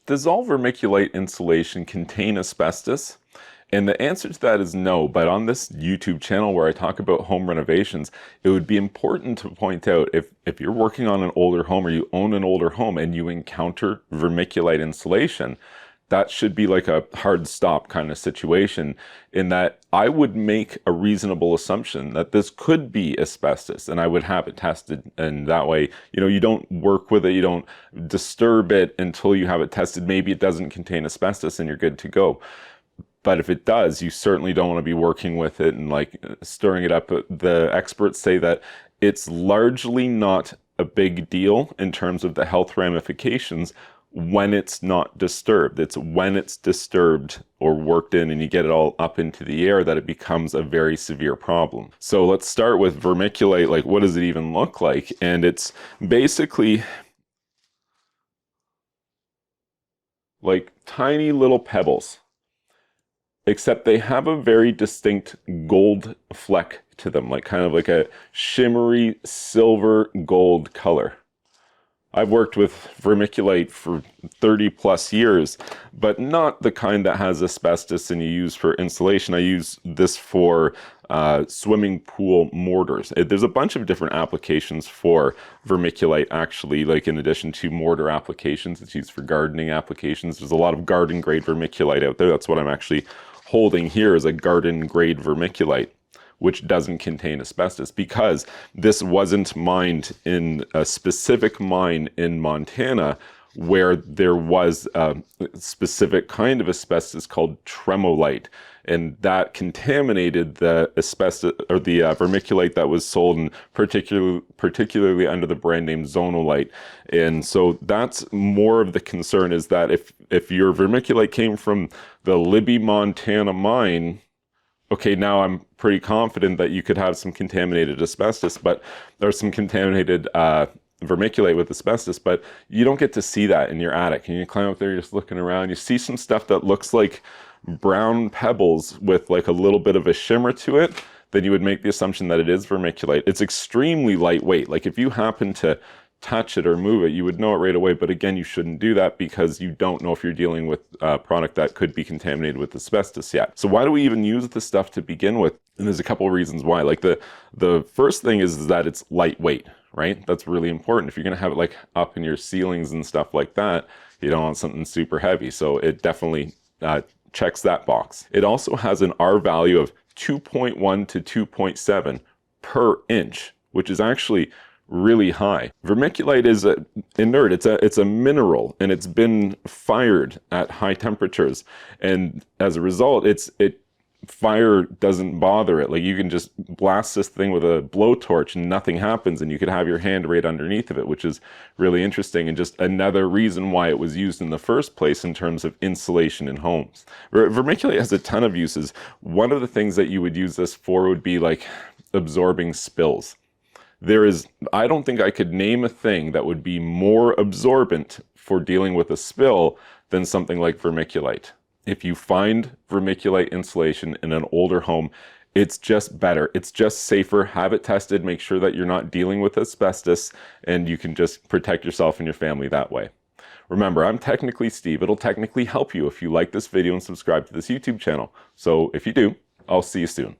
Does all vermiculite insulation contain asbestos? And the answer to that is no, but on this YouTube channel where I talk about home renovations, it would be important to point out if you're working on an older home or you own an older home and you encounter vermiculite insulation, that should be like a hard stop kind of situation, in that I would make a reasonable assumption that this could be asbestos and I would have it tested. And that way, you don't work with it, you don't disturb it until you have it tested. Maybe it doesn't contain asbestos and you're good to go. But if it does, you certainly don't want to be working with it and like stirring it up. The experts say that it's largely not a big deal in terms of the health ramifications when it's not disturbed. It's when it's disturbed or worked in and you get it all up into the air that it becomes a very severe problem. So let's start with vermiculite. Like, what does it even look like? And it's basically like tiny little pebbles, except they have a very distinct gold fleck to them, like kind of like a shimmery silver gold color. I've worked with vermiculite for 30 plus years, but not the kind that has asbestos and you use for insulation. I use this for swimming pool mortars. There's a bunch of different applications for vermiculite, actually, like in addition to mortar applications. It's used for gardening applications. There's a lot of garden grade vermiculite out there. That's what I'm actually holding here, is a garden grade vermiculite, which doesn't contain asbestos, because this wasn't mined in a specific mine in Montana where there was a specific kind of asbestos called tremolite, and that contaminated the asbestos or the vermiculite that was sold, and particularly under the brand name Xonolite. And so that's more of the concern, is that if your vermiculite came from the Libby, Montana mine, okay, now I'm pretty confident that you could have some contaminated asbestos, but there's some contaminated vermiculite with asbestos, but you don't get to see that in your attic. And you climb up there, you're just looking around, you see some stuff that looks like brown pebbles with like a little bit of a shimmer to it, then you would make the assumption that it is vermiculite. It's extremely lightweight. Like if you happen to touch it or move it, you would know it right away. But again, you shouldn't do that because you don't know if you're dealing with a product that could be contaminated with asbestos yet. So why do we even use this stuff to begin with? And there's a couple of reasons why. Like the first thing is that it's lightweight, right? That's really important. If you're going to have it like up in your ceilings and stuff like that, you don't want something super heavy. So it definitely checks that box. It also has an R value of 2.1 to 2.7 per inch, which is actually really high. Vermiculite is inert. It's a mineral, and it's been fired at high temperatures, and as a result, fire doesn't bother it. Like you can just blast this thing with a blowtorch and nothing happens, and you could have your hand right underneath of it, which is really interesting, and just another reason why it was used in the first place in terms of insulation in homes. Vermiculite has a ton of uses. One of the things that you would use this for would be like absorbing spills. I don't think I could name a thing that would be more absorbent for dealing with a spill than something like vermiculite. If you find vermiculite insulation in an older home, it's just better. It's just safer. Have it tested. Make sure that you're not dealing with asbestos, and you can just protect yourself and your family that way. Remember, I'm technically Steve. It'll technically help you if you like this video and subscribe to this YouTube channel. So if you do, I'll see you soon.